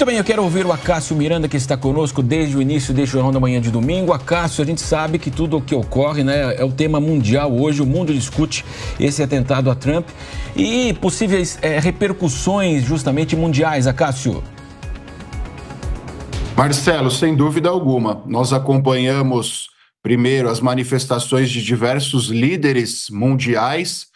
Muito bem, eu quero ouvir o Acácio Miranda, que está conosco desde o início deste Jornal da Manhã de domingo. Acácio, a gente sabe que tudo o que ocorre, né, é o tema mundial hoje. O mundo discute esse atentado a Trump e possíveis repercussões justamente mundiais. Acácio. Marcelo, sem dúvida alguma, nós acompanhamos primeiro as manifestações de diversos líderes mundiais,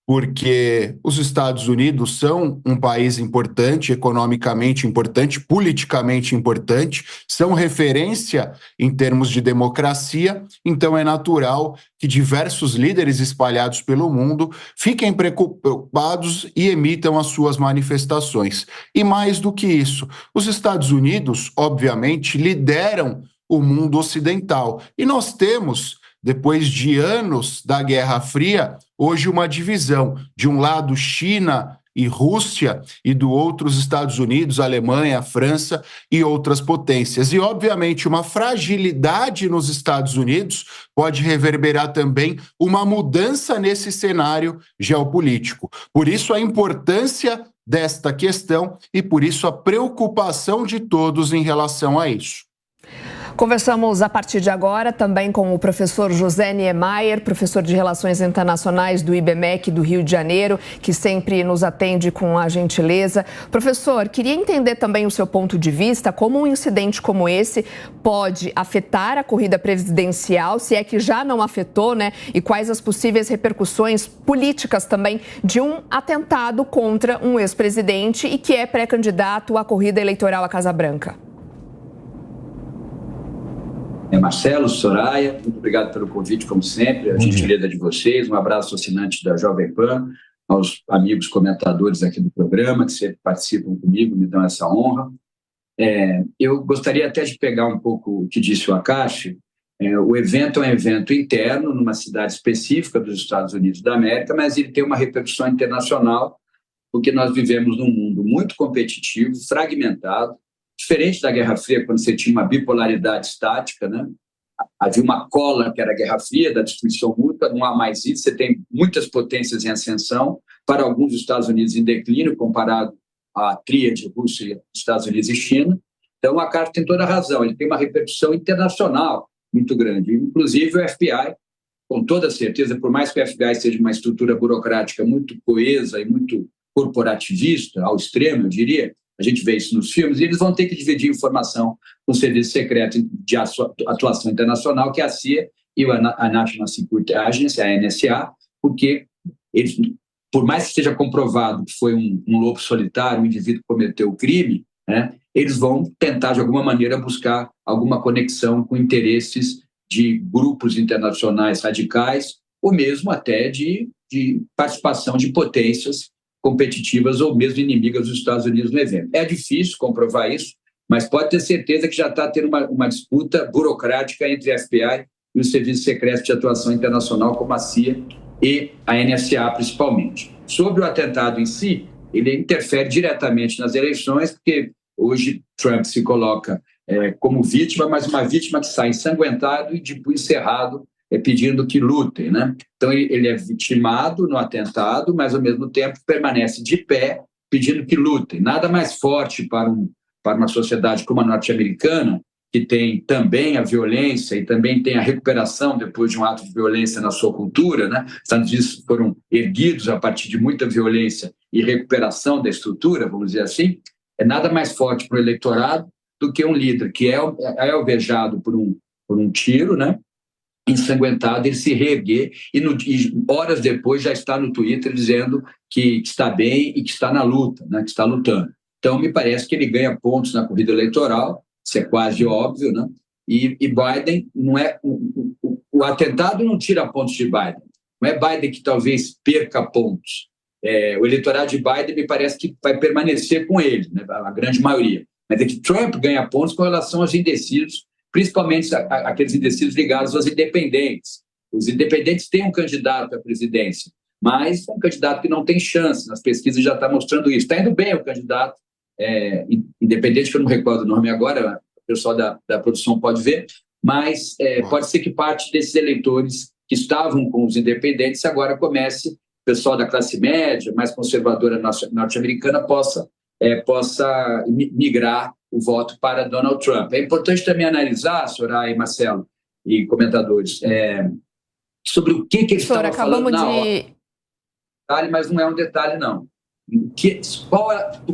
porque os Estados Unidos são um país importante, economicamente importante, politicamente importante, são referência em termos de democracia, então é natural que diversos líderes espalhados pelo mundo fiquem preocupados e emitam as suas manifestações. E mais do que isso, os Estados Unidos, obviamente, lideram o mundo ocidental. E nós temos, depois de anos da Guerra Fria, hoje uma divisão. De um lado, China e Rússia, e do outro, os Estados Unidos, Alemanha, França e outras potências. E, obviamente, uma fragilidade nos Estados Unidos pode reverberar também uma mudança nesse cenário geopolítico. Por isso, a importância desta questão e, por isso, a preocupação de todos em relação a isso. Conversamos a partir de agora também com o professor José Niemeyer, professor de Relações Internacionais do IBMEC do Rio de Janeiro, que sempre nos atende com a gentileza. Professor, queria entender também o seu ponto de vista, como um incidente como esse pode afetar a corrida presidencial, se é que já não afetou, né? E quais as possíveis repercussões políticas também de um atentado contra um ex-presidente e que é pré-candidato à corrida eleitoral à Casa Branca. Marcelo, Soraya, muito obrigado pelo convite, como sempre, a gentileza de vocês, um abraço aos assinantes da Jovem Pan, aos amigos comentadores aqui do programa, que sempre participam comigo, me dão essa honra. Eu gostaria até de pegar um pouco o que disse o Acácio. O evento é um evento interno, numa cidade específica dos Estados Unidos da América, mas ele tem uma repercussão internacional, porque nós vivemos num mundo muito competitivo, fragmentado, diferente da Guerra Fria, quando você tinha uma bipolaridade estática, né? Havia uma cola que era a Guerra Fria, da destruição mútua, não há mais isso, você tem muitas potências em ascensão, para alguns os Estados Unidos em declínio, comparado à tríade Rússia, Estados Unidos e China. Então, o Acácio tem toda a razão, ele tem uma repercussão internacional muito grande, inclusive o FBI, com toda certeza, por mais que o FBI seja uma estrutura burocrática muito coesa e muito corporativista, ao extremo, eu diria, a gente vê isso nos filmes, e eles vão ter que dividir informação com o Serviço Secreto de Atuação Internacional, que é a CIA, e a National Security Agency, a NSA, porque eles, por mais que esteja comprovado que foi um lobo solitário, um indivíduo que cometeu o crime, né, eles vão tentar, de alguma maneira, buscar alguma conexão com interesses de grupos internacionais radicais, ou mesmo até de participação de potências competitivas ou mesmo inimigas dos Estados Unidos no evento. É difícil comprovar isso, mas pode ter certeza que já está tendo uma disputa burocrática entre a FBI e os Serviços Secretos de Atuação Internacional, como a CIA e a NSA, principalmente. Sobre o atentado em si, ele interfere diretamente nas eleições, porque hoje Trump se coloca como vítima, mas uma vítima que sai ensanguentado e de punho cerrado, pedindo que lutem, né? Então, ele é vitimado no atentado, mas, ao mesmo tempo, permanece de pé, pedindo que lutem. Nada mais forte para uma sociedade como a norte-americana, que tem também a violência e também tem a recuperação depois de um ato de violência na sua cultura, né? Os Estados Unidos foram erguidos a partir de muita violência e recuperação da estrutura, vamos dizer assim. É nada mais forte para o eleitorado do que um líder que é alvejado por um tiro, né? Ensanguentado, ele se reerguer e horas depois já está no Twitter dizendo que está bem e que está na luta, né, que está lutando. Então, me parece que ele ganha pontos na corrida eleitoral, isso é quase óbvio, né? E Biden não é... O atentado não tira pontos de Biden. Não é Biden que talvez perca pontos. O eleitorado de Biden me parece que vai permanecer com ele, né, a grande maioria. Mas é que Trump ganha pontos com relação aos indecisos, principalmente aqueles indecisos ligados aos independentes. Os independentes têm um candidato à presidência, mas é um candidato que não tem chance, nas pesquisas já está mostrando isso. Está indo bem o candidato independente, que eu não recordo o nome agora, o pessoal da produção pode ver, mas pode ser que parte desses eleitores que estavam com os independentes agora comece, o pessoal da classe média, mais conservadora norte-americana, possa possa migrar o voto para Donald Trump. É importante também analisar, Soraya e Marcelo e comentadores, sobre o que ele estava falando na hora. Detalhe, mas não é um detalhe, não. O que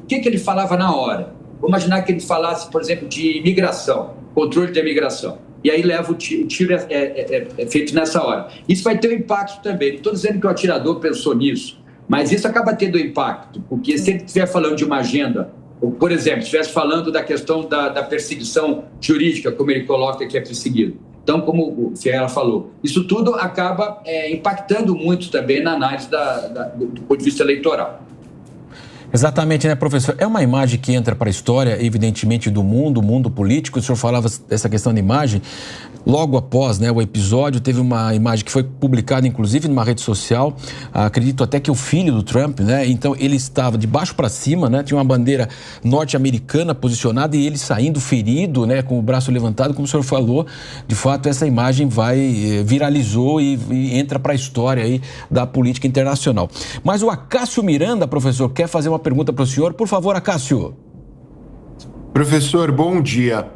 ele falava na hora? Vamos imaginar que ele falasse, por exemplo, de imigração, controle da imigração. E aí o tiro é feito nessa hora. Isso vai ter um impacto também. Não estou dizendo que o atirador pensou nisso, mas isso acaba tendo impacto, porque se ele estiver falando de uma agenda, ou, por exemplo, estivesse falando da questão da perseguição jurídica, como ele coloca que é perseguido. Então, como o Ferreira falou, isso tudo acaba impactando muito também na análise do ponto de vista eleitoral. Exatamente, né, professor? É uma imagem que entra para a história, evidentemente, do mundo político. O senhor falava dessa questão da imagem. Logo após, né, o episódio, teve uma imagem que foi publicada, inclusive, numa rede social. Acredito até que o filho do Trump, né? Então, ele estava de baixo para cima, né? Tinha uma bandeira norte-americana posicionada e ele saindo ferido, né? Com o braço levantado, como o senhor falou. De fato, essa imagem viralizou e entra para a história aí da política internacional. Mas o Acácio Miranda, professor, quer fazer uma pergunta para o senhor. Por favor, Acácio. Professor, bom dia.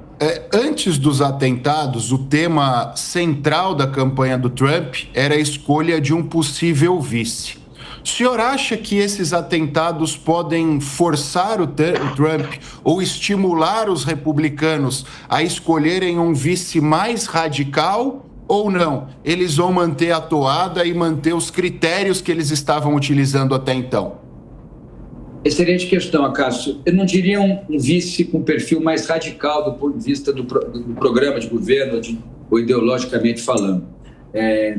Antes dos atentados, o tema central da campanha do Trump era a escolha de um possível vice. O senhor acha que esses atentados podem forçar o Trump ou estimular os republicanos a escolherem um vice mais radical ou não? Eles vão manter a toada e manter os critérios que eles estavam utilizando até então? Excelente questão, Acácio. Eu não diria um vice com perfil mais radical do ponto de vista do programa de governo, ou ideologicamente falando.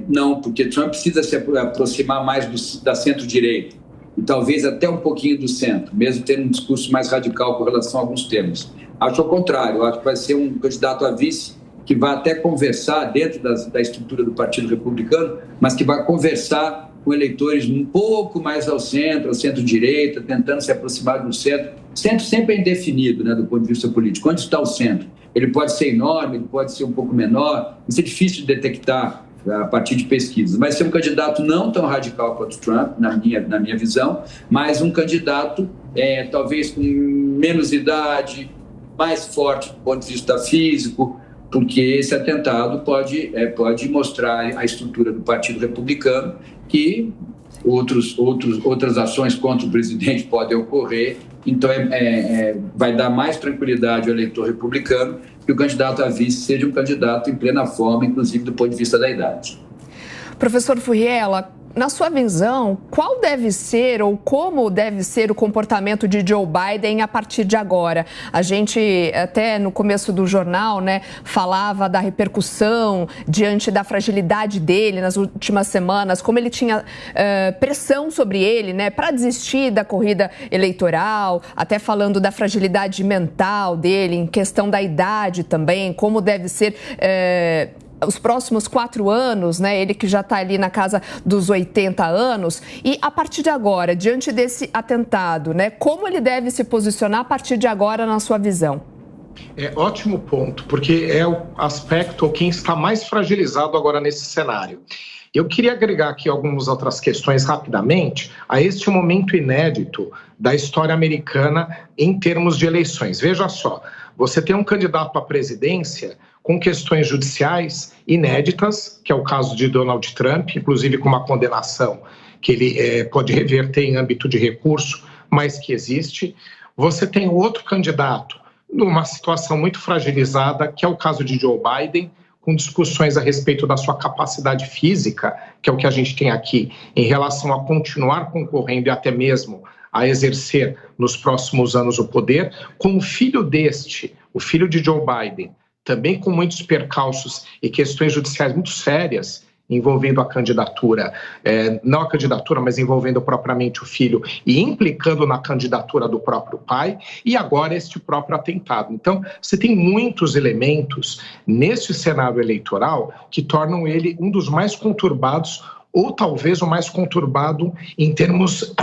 Não, porque Trump precisa se aproximar mais da centro-direita e talvez até um pouquinho do centro, mesmo tendo um discurso mais radical com relação a alguns temas. Acho ao contrário, acho que vai ser um candidato a vice que vai até conversar dentro da estrutura do Partido Republicano, mas que vai conversar com eleitores um pouco mais ao centro-direita, tentando se aproximar do centro. O centro sempre é indefinido, né, do ponto de vista político. Onde está o centro? Ele pode ser enorme, ele pode ser um pouco menor, isso é difícil de detectar a partir de pesquisas. Mas ser um candidato não tão radical quanto Trump, na minha visão, mas um candidato talvez com menos idade, mais forte do ponto de vista físico, porque esse atentado pode mostrar a estrutura do Partido Republicano, que outras ações contra o presidente podem ocorrer. Então, vai dar mais tranquilidade ao eleitor republicano que o candidato a vice seja um candidato em plena forma, inclusive do ponto de vista da idade. Professor Furriela, na sua visão, qual deve ser ou como deve ser o comportamento de Joe Biden a partir de agora? A gente, até no começo do jornal, né, falava da repercussão diante da fragilidade dele nas últimas semanas, como ele tinha pressão sobre ele, né, para desistir da corrida eleitoral, até falando da fragilidade mental dele, em questão da idade também, como deve ser os próximos 4 anos, né? Ele que já está ali na casa dos 80 anos. E a partir de agora, diante desse atentado, né? Como ele deve se posicionar a partir de agora, na sua visão? Ótimo ponto, porque é o aspecto ou quem está mais fragilizado agora nesse cenário. Eu queria agregar aqui algumas outras questões rapidamente a este momento inédito da história americana em termos de eleições. Veja só, você tem um candidato à presidência com questões judiciais inéditas, que é o caso de Donald Trump, inclusive com uma condenação que ele pode reverter em âmbito de recurso, mas que existe. Você tem outro candidato numa situação muito fragilizada, que é o caso de Joe Biden, com discussões a respeito da sua capacidade física, que é o que a gente tem aqui, em relação a continuar concorrendo e até mesmo a exercer nos próximos anos o poder, com o filho o filho de Joe Biden, também com muitos percalços e questões judiciais muito sérias envolvendo a candidatura, não a candidatura, mas envolvendo propriamente o filho e implicando na candidatura do próprio pai, e agora este próprio atentado. Então, você tem muitos elementos nesse cenário eleitoral que tornam ele um dos mais conturbados, ou talvez o mais conturbado em termos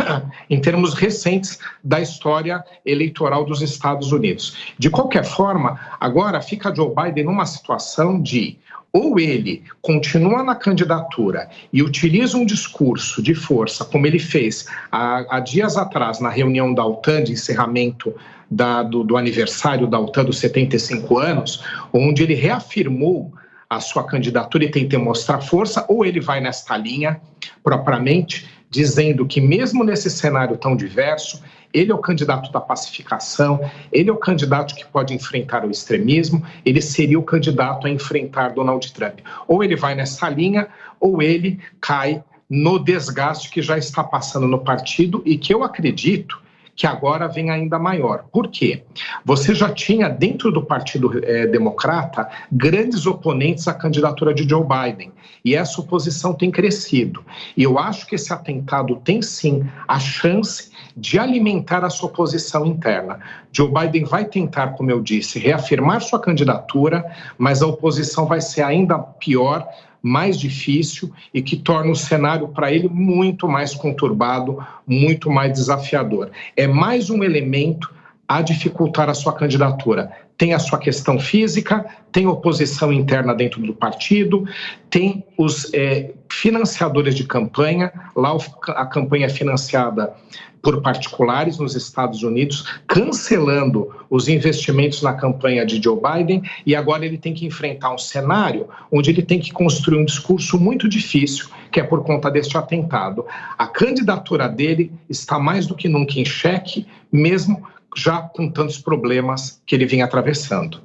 recentes da história eleitoral dos Estados Unidos. De qualquer forma, agora fica Joe Biden numa situação de Ou ele continua na candidatura e utiliza um discurso de força, como ele fez há dias atrás na reunião da OTAN de encerramento do aniversário da OTAN dos 75 anos, onde ele reafirmou a sua candidatura e tenta mostrar força, ou ele vai nesta linha propriamente, dizendo que mesmo nesse cenário tão diverso, ele é o candidato da pacificação, ele é o candidato que pode enfrentar o extremismo, ele seria o candidato a enfrentar Donald Trump. Ou ele vai nessa linha, ou ele cai no desgaste que já está passando no partido e que eu acredito que agora vem ainda maior. Por quê? Você já tinha dentro do Partido Democrata grandes oponentes à candidatura de Joe Biden e essa oposição tem crescido. E eu acho que esse atentado tem sim a chance de alimentar a sua oposição interna. Joe Biden vai tentar, como eu disse, reafirmar sua candidatura, mas a oposição vai ser ainda pior, mais difícil e que torna o cenário para ele muito mais conturbado, muito mais desafiador. É mais um elemento a dificultar a sua candidatura. Tem a sua questão física, tem oposição interna dentro do partido, tem os financiadores de campanha, lá a campanha é financiada por particulares nos Estados Unidos, cancelando os investimentos na campanha de Joe Biden, e agora ele tem que enfrentar um cenário onde ele tem que construir um discurso muito difícil, que é por conta deste atentado. A candidatura dele está mais do que nunca em xeque, mesmo já com tantos problemas que ele vinha atravessando.